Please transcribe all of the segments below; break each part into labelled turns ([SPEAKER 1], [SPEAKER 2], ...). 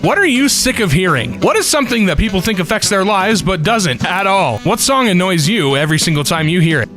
[SPEAKER 1] What are you sick of hearing? What is something that people think affects their lives but doesn't at all? What song annoys you every single time you hear it?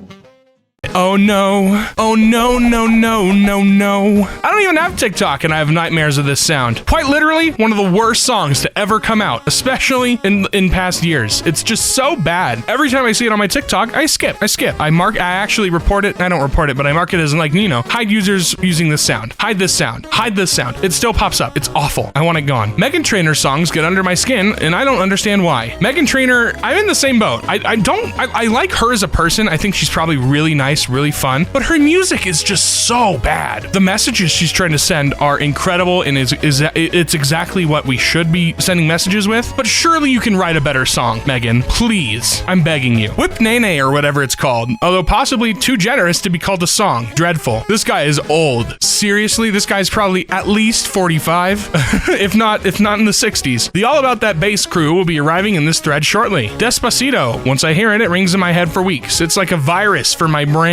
[SPEAKER 1] Oh no. Oh no, no, no, no, no. I don't even have TikTok and I have nightmares of this sound. Quite literally, one of the worst songs to ever come out, especially in past years. It's just so bad. Every time I see it on my TikTok, I skip. I actually report it. I don't report it, but I mark it as like, hide users using this sound. Hide this sound. Hide this sound. It still pops up. It's awful. I want it gone. Meghan Trainor songs get under my skin and I don't understand why. Meghan Trainor, I'm in the same boat. I like her as a person. I think she's probably really nice, really fun, but her music is just so bad. The messages she's trying to send are incredible and it's exactly what we should be sending messages with, but surely you can write a better song, Meghan. Please, I'm begging you. Whip Nene or whatever it's called, although possibly too generous to be called a song. Dreadful. This guy is old. Seriously, this guy's probably at least 45, if not in the 60s. The All About That Bass crew will be arriving in this thread shortly. Despacito. Once I hear it, it rings in my head for weeks. It's like a virus for my brain.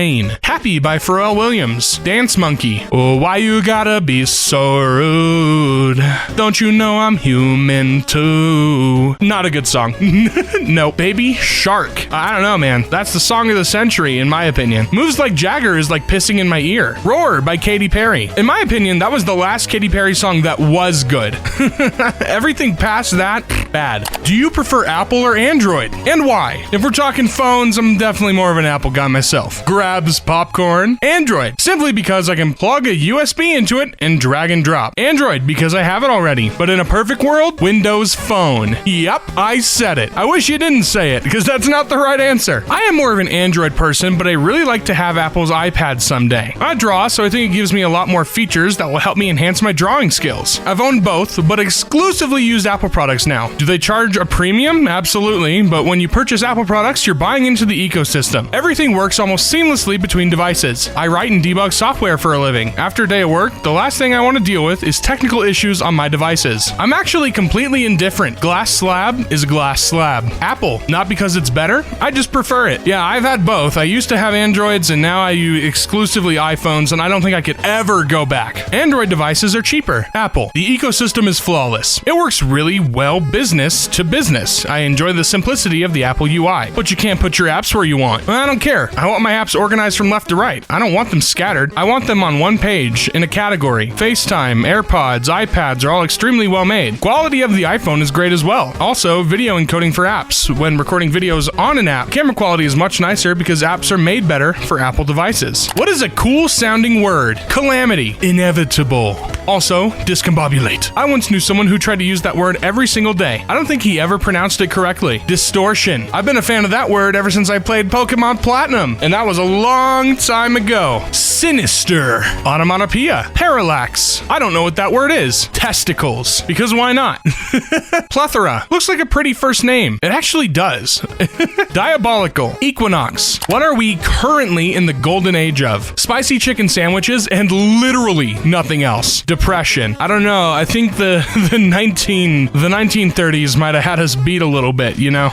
[SPEAKER 1] Happy by Pharrell Williams. Dance Monkey. Oh, why you gotta be so rude? Don't you know I'm human too? Not a good song. No. Baby Shark. I don't know, man. That's the song of the century, in my opinion. Moves Like Jagger is like pissing in my ear. Roar by Katy Perry. In my opinion, that was the last Katy Perry song that was good. Everything past that, bad. Do you prefer Apple or Android? And why? If we're talking phones, I'm definitely more of an Apple guy myself. Grabs popcorn. Android, simply because I can plug a USB into it and drag and drop. Android, because I have it already. But in a perfect world, Windows Phone. Yep, I said it. I wish you didn't say it, because that's not the right answer. I am more of an Android person, but I really like to have Apple's iPad someday. I draw, so I think it gives me a lot more features that will help me enhance my drawing skills. I've owned both, but exclusively used Apple products now. Do they charge a premium? Absolutely, but when you purchase Apple products, you're buying into the ecosystem. Everything works almost seamlessly between devices. I write and debug software for a living. After a day of work, the last thing I want to deal with is technical issues on my devices. I'm actually completely indifferent. Glass slab is a glass slab. Apple, not because it's better, I just prefer it. Yeah, I've had both. I used to have Androids and now I use exclusively iPhones and I don't think I could ever go back. Android devices are cheaper. Apple, the ecosystem is flawless. It works really well business to business. I enjoy the simplicity of the Apple UI, but you can't put your apps where you want. I don't care. I want my apps organized from left to right. I don't want them scattered. I want them on one page in a category. FaceTime, AirPods, iPads are all extremely well made. Quality of the iPhone is great as well. Also, video encoding for apps. When recording videos on an app, camera quality is much nicer because apps are made better for Apple devices. What is a cool sounding word? Calamity. Inevitable. Also, discombobulate. I once knew someone who tried to use that word every single day. I don't think he ever pronounced it correctly. Distortion. I've been a fan of that word ever since I played Pokemon Platinum, and that was a long time ago. Sinister. Onomatopoeia. Parallax. I don't know what that word is. Testicles. Because why not? Plethora. Looks like a pretty first name. It actually does. Diabolical. Equinox. What are we currently in the golden age of? Spicy chicken sandwiches and literally nothing else. Depression. I don't know. I think the 1930s might have had us beat a little bit, you know?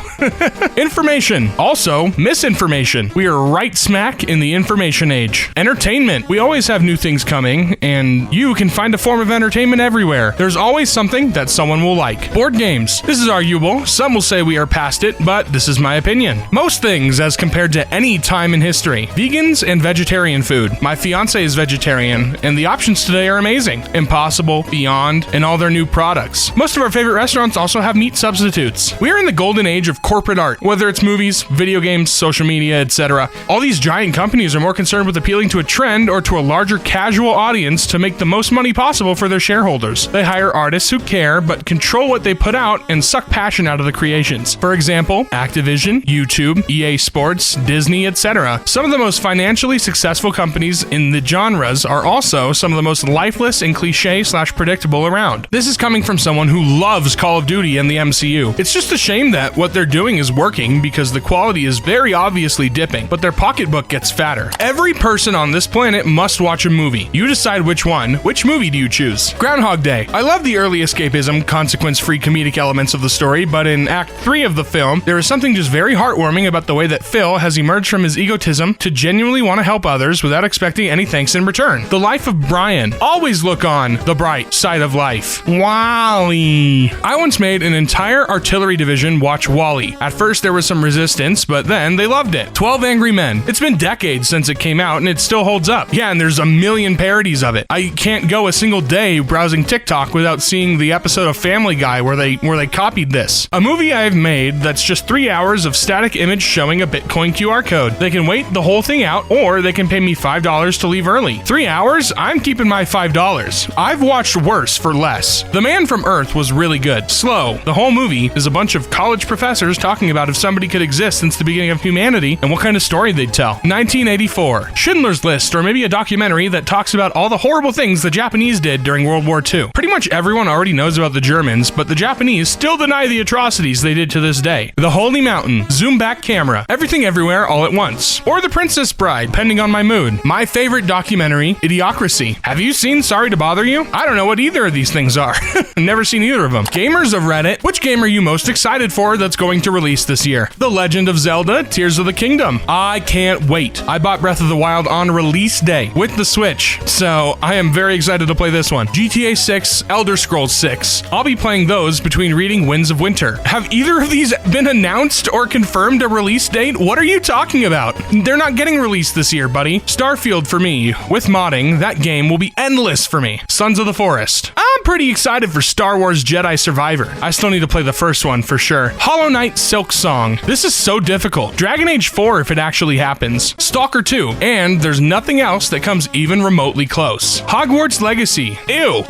[SPEAKER 1] Information. Also, misinformation. We are right smack in the information age. Entertainment. We always have new things coming, and you can find a form of entertainment everywhere. There's always something that someone will like. Board games. This is arguable. Some will say we are past it, but this is my opinion. Most things as compared to any time in history. Vegans and vegetarian food. My fiance is vegetarian, and the options today are amazing. Impossible, Beyond, and all their new products. Most of our favorite restaurants also have meat substitutes. We are in the golden age of corporate art, whether it's movies, video games, social media, etc. All these giant companies are more concerned with appealing to a trend or to a larger casual audience to make the most money possible for their shareholders. They hire artists who care, but control what they put out and suck passion out of the creations. For example, Activision, YouTube, EA Sports, Disney, etc. Some of the most financially successful companies in the genres are also some of the most lifeless and cliche/predictable around. This is coming from someone who loves Call of Duty and the MCU. It's just a shame that what they're doing is working because the quality is very obviously dipping, but their pocketbook gets fatter. Every person on this planet must watch a movie. You decide which one. Which movie do you choose? Groundhog Day. way. I love the early escapism, consequence-free comedic elements of the story, but in Act 3 of the film, there is something just very heartwarming about the way that Phil has emerged from his egotism to genuinely want to help others without expecting any thanks in return. The life of Brian. Always look on the bright side of life. WALL-E. I once made an entire artillery division watch WALL-E. At first there was some resistance, but then they loved it. 12 Angry Men. It's been decades since it came out and it still holds up. Yeah, and there's a million parodies of it. I can't go a single day browsing TikTok without seeing the episode of Family Guy where they copied this. A movie I've made that's just 3 hours of static image showing a Bitcoin QR code. They can wait the whole thing out, or they can pay me $5 to leave early. 3 hours? I'm keeping my $5. I've watched worse for less. The Man from Earth was really good. Slow. The whole movie is a bunch of college professors talking about if somebody could exist since the beginning of humanity and what kind of story they'd tell. 1984. Schindler's List, or maybe a documentary that talks about all the horrible things the Japanese did during World War II. Pretty much everyone already knows about the Germans, but the Japanese still deny the atrocities they did to this day. The Holy Mountain. Zoom back camera. Everything everywhere all at once. Or The Princess Bride, depending on my mood. My favorite documentary, Idiocracy. Have you seen Sorry to Bother You? I don't know what either of these things are. Never seen either of them. Gamers of Reddit. Which game are you most excited for that's going to release this year? The Legend of Zelda, Tears of the Kingdom. I can't wait. I bought Breath of the Wild on release day with the Switch, so I am very excited to play this one. GTA 6, Elder Scrolls 6. I'll be playing those between reading Winds of Winter. Have either of these been announced or confirmed a release date? What are you talking about? They're not getting released this year, buddy. Starfield for me. With modding, that game will be endless for me. Sons of the Forest. I'm pretty excited for Star Wars Jedi Survivor. I still need to play the first one for sure. Hollow Knight Silk Song. This is so difficult. Dragon Age 4 if it actually happens. Stalker 2. And there's nothing else that comes even remotely close. Hogwarts Legacy. Ew.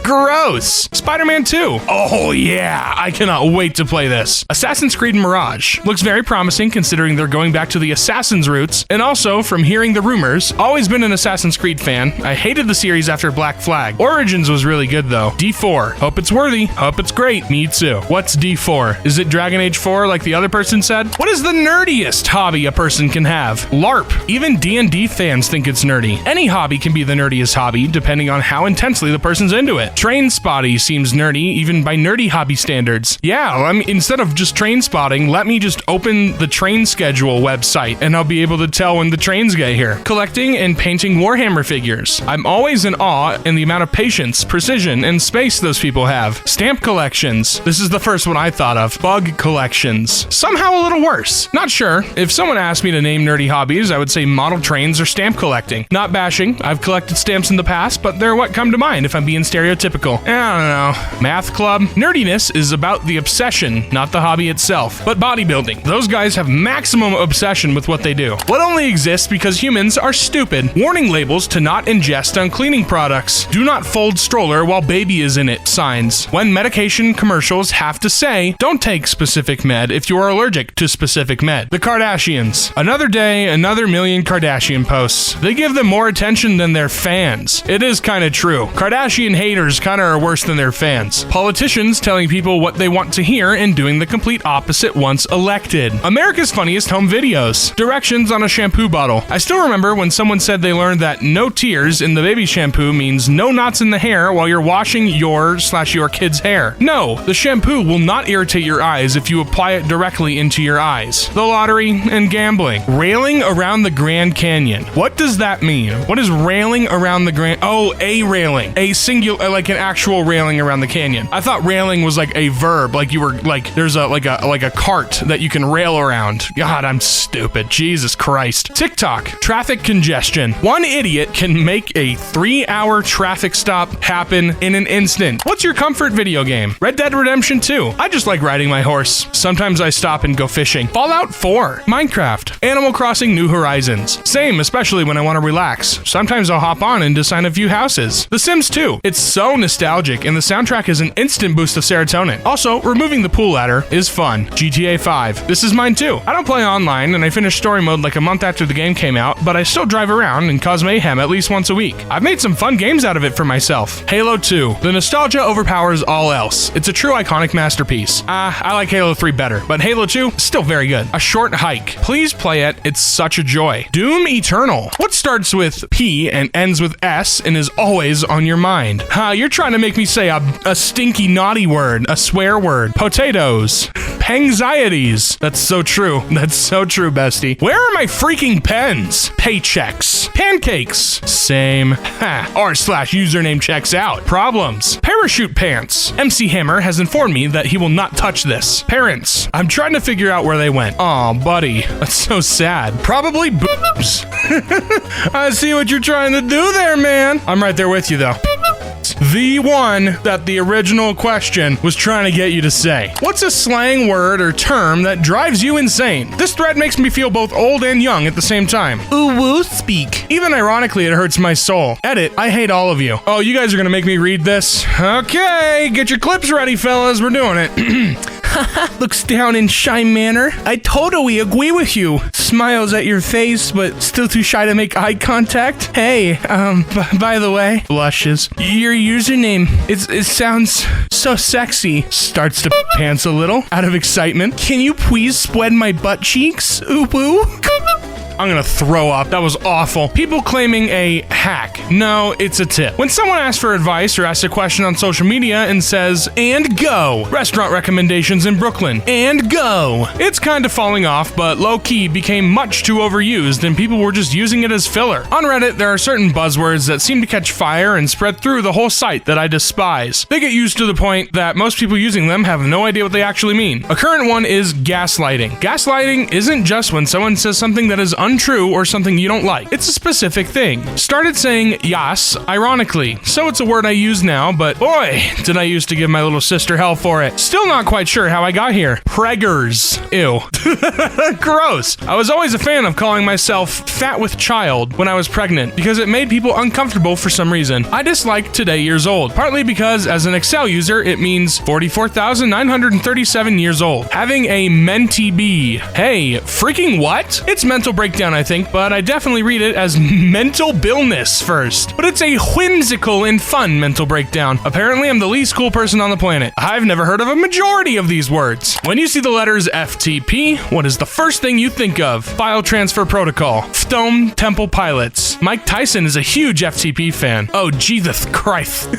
[SPEAKER 1] Gross. Spider-Man 2. Oh yeah, I cannot wait to play this. Assassin's Creed Mirage. Looks very promising considering they're going back to the Assassin's roots, and also from hearing the rumors, always been an Assassin's Creed fan. I hated the series after Black Flag. Origins was really good though. D4. Hope it's worthy. Hope it's great. Me too. What's D4? Is it Dragon Age 4 like the other person said? What is the nerdiest hobby a person can have? LARP. Even D&D fans think it's nerdy. Any hobby can be the nerdiest hobby depending on how intensely the person's into it. Train spotty seems nerdy even by nerdy hobby standards. Yeah, I mean, instead of just train spotting, let me just open the train schedule website and I'll be able to tell when the trains get here. Collecting and painting Warhammer figures. I'm always in awe in the amount of patience, precision, and space those people have. Stamp collections. This is the first one I thought of. Bug collections. Somehow a little worse. Not sure. If someone asked me to name nerdy hobbies, I would say model trains or stamp collecting. Not bashing. I've collected stamps in the past, but they're what come to mind if I'm being stereotypical. I don't know. Math club. Nerdiness is about the obsession, not the hobby itself. But bodybuilding. Those guys have maximum obsession with what they do. What only exists because humans are stupid. Warning labels to not ingest on cleaning products. Do not fold stroller while baby is in it signs. When medication commercials have to say, don't take specific med if you are allergic to specific med. The Kardashians. Another day, another million Kardashian posts. They give them more attention than their fans. It is kind of true. Kardashian haters kind of are worse than their fans. Politicians telling people what they want to hear and doing the complete opposite once elected. America's Funniest Home Videos. Directions on a shampoo bottle. I still remember when someone said they learned that no tears in the baby shampoo means no knots in the hair while you're washing your kid's hair. No, the shampoo will not irritate your eyes if you apply it directly into your eyes. The lottery and gambling. Railing around the Grand Canyon. What does that mean? What is railing around the Grand... Oh, a railing. A singular, like an actual railing around the canyon. I thought railing was like a verb, like you were, like, there's a cart that you can rail around. God, I'm stupid. Jesus Christ. TikTok. Traffic congestion. One idiot can make a 3-hour traffic stop happen in an instant. What's your comfort video game? Red Dead Redemption 2. I just like riding my horse. Sometimes I stop and go fishing. Fallout 4. Minecraft. Animal Crossing New Horizons. Same, especially when I want to relax. Sometimes I'll hop on and design a few houses. The Sims 2. It's so nostalgic and the soundtrack is an instant boost of serotonin. Also, removing the pool ladder is fun. GTA 5. This is mine too. I don't play online and I finished story mode like a month after the game came out, but I still drive around and cause mayhem at least once a week. I've made some fun games out of it for myself. Halo 2. The nostalgia overpowers all else. It's a true iconic masterpiece. I like Halo 3 better, but Halo 2, still very good. A short hike. Please play it. It's such a joy. Doom Eternal. What starts with P and ends with S and is always on your mind? You're trying to make me say a stinky naughty word, a swear word. Potatoes. Pangxieties. That's so true. That's so true, bestie. Where are my freaking pens? Paychecks. Pancakes. Same. R/username checks out. Problems. Parachute pants. MC Hammer has informed me that he will not touch this. Parents. I'm trying to figure out where they went. Aw, buddy. That's so sad. Probably boobs. I see what you're trying to do there, man. I'm right there with you, though. The one that the original question was trying to get you to say. What's a slang word or term that drives you insane? This thread makes me feel both old and young at the same time. Ooh woo speak. Even ironically, it hurts my soul. Edit, I hate all of you. Oh, you guys are gonna make me read this? Okay, get your clips ready, fellas. We're doing it. Looks down in shy manner. I totally agree with you. Smiles at your face, but still too shy to make eye contact. Hey, by the way, blushes. Your username, it sounds so sexy. Starts to pants a little out of excitement. Can you please spread my butt cheeks? Ooh woo. I'm gonna throw up. That was awful. People claiming a hack. No, it's a tip. When someone asks for advice or asks a question on social media and says, and go. Restaurant recommendations in Brooklyn. And go. It's kind of falling off, but low-key became much too overused and people were just using it as filler. On Reddit, there are certain buzzwords that seem to catch fire and spread through the whole site that I despise. They get used to the point that most people using them have no idea what they actually mean. A current one is gaslighting. Gaslighting isn't just when someone says something that is untrue or something you don't like. It's a specific thing. Started saying yas, ironically. So it's a word I use now, but boy, did I used to give my little sister hell for it. Still not quite sure how I got here. Preggers. Ew. Gross. I was always a fan of calling myself fat with child when I was pregnant because it made people uncomfortable for some reason. I dislike today years old, partly because as an Excel user, it means 44,937 years old. Having a mentee bee. Hey, freaking what? It's mental breakdown, I think, but I definitely read it as mental billness first. But it's a whimsical and fun mental breakdown. Apparently, I'm the least cool person on the planet. I've never heard of a majority of these words. When you see the letters FTP, what is the first thing you think of? File transfer protocol. FTOM Temple Pilots. Mike Tyson is a huge FTP fan. Oh, Jesus Christ.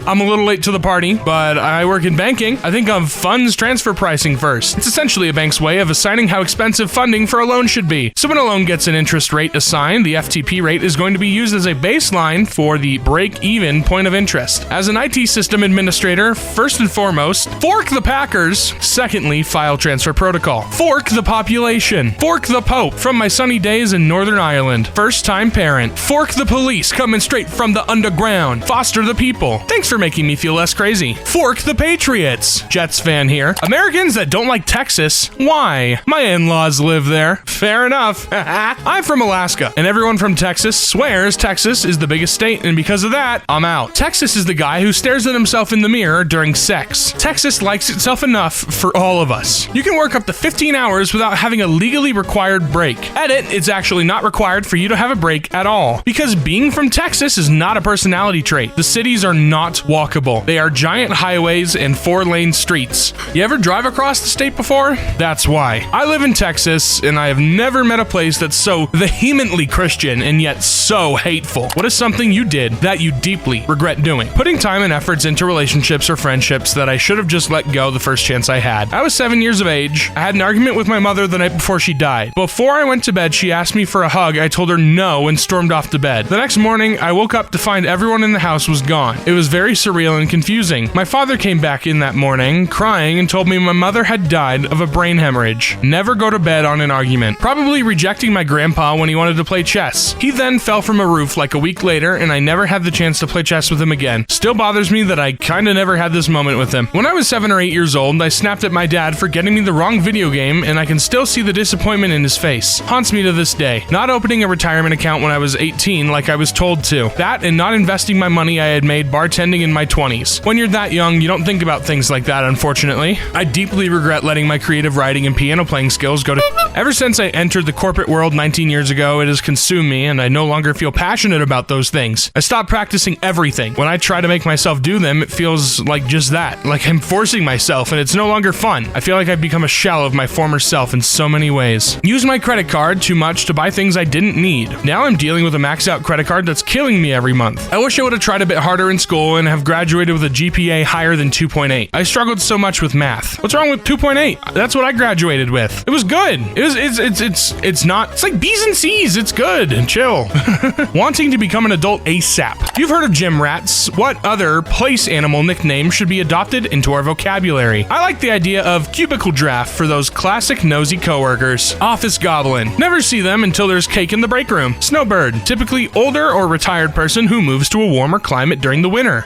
[SPEAKER 1] I'm a little late to the party, but I work in banking. I think of funds transfer pricing first. It's essentially a bank's way of assigning how expensive funding for a loan should be. So when a loan gets an interest rate assigned, the FTP rate is going to be used as a baseline for the break-even point of interest. As an IT system administrator, first and foremost, fork the Packers. Secondly, file transfer protocol. Fork the population. Fork the Pope from my sunny days in Northern Ireland. First-time parent. Fork the police coming straight from the underground. Foster the people. Thanks for making me feel less crazy. Fork the Patriots. Jets fan here. Americans that don't like Texas. Why? My in-laws live there. Fair enough. I'm from Alaska, and everyone from Texas swears Texas is the biggest state, and because of that, I'm out. Texas is the guy who stares at himself in the mirror during sex. Texas likes itself enough for all of us. You can work up to 15 hours without having a legally required break. Edit, it's actually not required for you to have a break at all, because being from Texas is not a personality trait. The cities are not walkable. They are giant highways and 4-lane streets. You ever drive across the state before? That's why. I live in Texas, and I have never met a place that's so vehemently Christian and yet so hateful. What is something you did that you deeply regret doing? Putting time and efforts into relationships or friendships that I should have just let go the first chance I had. I was 7 years of age. I had an argument with my mother the night before she died. Before I went to bed, she asked me for a hug. I told her no and stormed off to bed. The next morning, I woke up to find everyone in the house was gone. It was very surreal and confusing. My father came back in that morning, crying, and told me my mother had died of a brain hemorrhage. Never go to bed on an argument. Probably rejecting my grandpa when he wanted to play chess. He then fell from a roof like a week later, and I never had the chance to play chess with him again. Still bothers me that I kinda never had this moment with him. When I was 7 or 8 years old, I snapped at my dad for getting me the wrong video game, and I can still see the disappointment in his face. Haunts me to this day. Not opening a retirement account when I was 18 like I was told to. That and not investing my money I had made bartending in my 20s. When you're that young, you don't think about things like that, unfortunately. I deeply regret letting my creative writing and piano playing skills go to Ever since I entered the corporate corporate world 19 years ago. It has consumed me, and I no longer feel passionate about those things. I stopped practicing everything. When I try to make myself do them, it feels like just that. Like I'm forcing myself, and it's no longer fun. I feel like I've become a shell of my former self in so many ways. Use my credit card too much to buy things I didn't need. Now I'm dealing with a maxed out credit card that's killing me every month. I wish I would have tried a bit harder in school and have graduated with a GPA higher than 2.8. I struggled so much with math. What's wrong with 2.8? That's what I graduated with. It was good. It's not, it's like B's and C's. It's good and chill. Wanting to become an adult ASAP. You've heard of gym rats. What other place animal nickname should be adopted into our vocabulary? I like the idea of cubicle draft for those classic nosy coworkers. Office goblin. Never see them until there's cake in the break room. Snowbird. Typically older or retired person who moves to a warmer climate during the winter.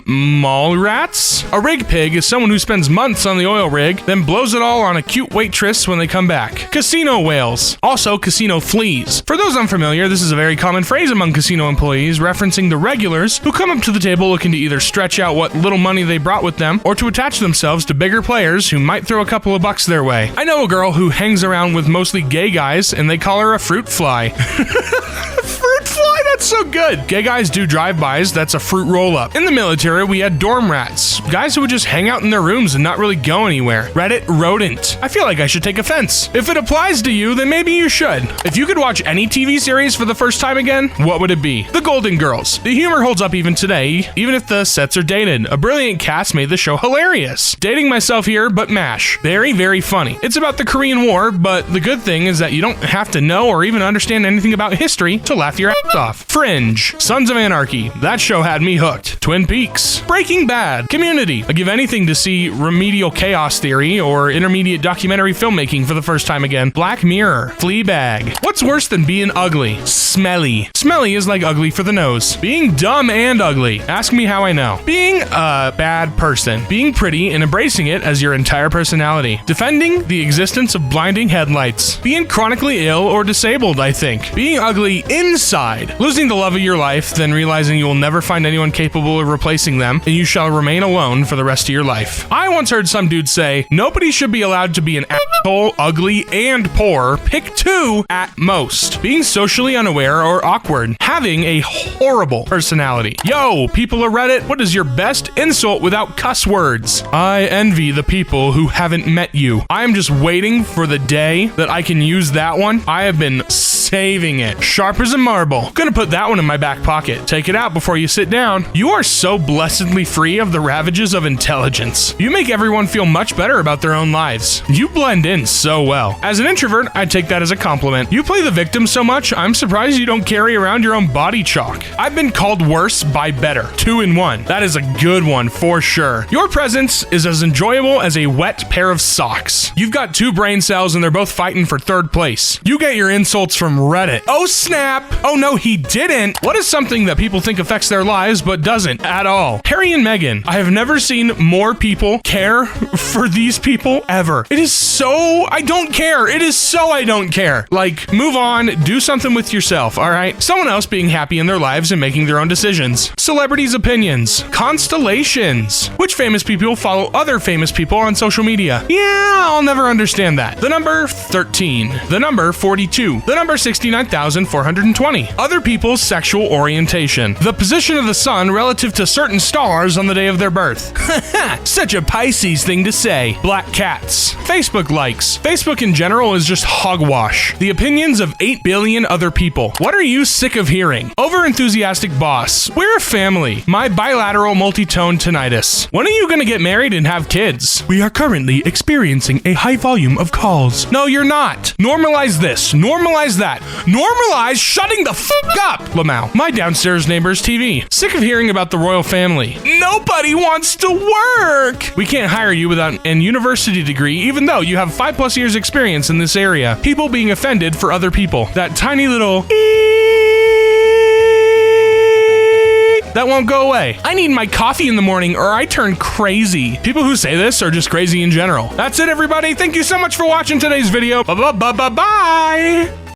[SPEAKER 1] Mall rats? A rig pig is someone who spends months on the oil rig, then blows it all on a cute waitress when they come back. Casino whales. Also casino fleas. For those unfamiliar, this is a very common phrase among casino employees, referencing the regulars who come up to the table looking to either stretch out what little money they brought with them or to attach themselves to bigger players who might throw a couple of bucks their way. I know a girl who hangs around with mostly gay guys, and they call her a fruit fly. Fruit fly? That's so good. Gay guys do drive-bys. That's a fruit roll-up. In the military, we had dorm rats. Guys who would just hang out in their rooms and not really go anywhere. Reddit rodent. I feel like I should take offense. If it applies to you, then maybe you should. If you could watch any TV series for the first time again, what would it be? The Golden Girls. The humor holds up even today, even if the sets are dated. A brilliant cast made the show hilarious. Dating myself here, but MASH. Very, very funny. It's about the Korean War, but the good thing is that you don't have to know or even understand anything about history to laugh your ass off. Fringe. Sons of Anarchy. That show had me hooked. Twin Peaks. Breaking Bad. Community. I give anything to see Remedial Chaos Theory or intermediate documentary filmmaking for the first time again. Black Mirror. Fleabag. What's worse than being ugly? Smelly. Smelly is like ugly for the nose. Being dumb and ugly. Ask me how I know. Being a bad person. Being pretty and embracing it as your entire personality. Defending the existence of blinding headlights. Being chronically ill or disabled, I think. Being ugly inside. Losing the love of your life, then realizing you will never find anyone capable of replacing them, and you shall remain alone for the rest of your life. I once heard some dude say, nobody should be allowed to be an asshole, ugly, and poor. Pick two at most. Being socially unaware or awkward. Having a horrible personality. Yo, people of Reddit, what is your best insult without cuss words? I envy the people who haven't met you. I am just waiting for the day that I can use that one. I have been saving it. Sharp as a marble. Gonna put that one in my back pocket. Take it out before you sit down. You are so blessedly free of the ravages of intelligence. You make everyone feel much better about their own lives. You blend in so well. As an introvert, I take that as a compliment. You play the victim so much, I'm surprised you don't carry around your own body chalk. I've been called worse by better. 2 in 1. That is a good one for sure. Your presence is as enjoyable as a wet pair of socks. You've got 2 brain cells and they're both fighting for 3rd place. You get your insults from Reddit. Oh snap! Oh no, he didn't! What is something that people think affects their lives but doesn't at all? Harry and Meghan. I have never seen more people care for these people ever. It is so I don't care. It is so I don't care. Like, move on, do something with yourself, alright? Someone else being happy in their lives and making their own decisions. Celebrities' opinions. Constellations. Which famous people follow other famous people on social media? Yeah, I'll never understand that. The number 13. The number 42. The number 69,420. Other people's sexual orientation. The position of the sun relative to certain stars on the day of their birth. Such a Pisces thing to say. Black cats. Facebook likes. Facebook in general is just hogwash. The opinions of 8 billion other people. What are you sick of hearing? Over-enthusiastic boss. We're a family. My bilateral multi-tone tinnitus. When are you gonna get married and have kids? We are currently experiencing a high volume of calls. No, you're not. Normalize this. Normalize that. Normalize shutting the fuck up, Lamau. My downstairs neighbor's TV. Sick of hearing about the royal family. Nobody wants to work. We can't hire you without an university degree, even though you have 5+ years experience in this area. People being offended for other people. That tiny little that won't go away. I need my coffee in the morning or I turn crazy. People who say this are just crazy in general. That's it, everybody. Thank you so much for watching today's video. Bye.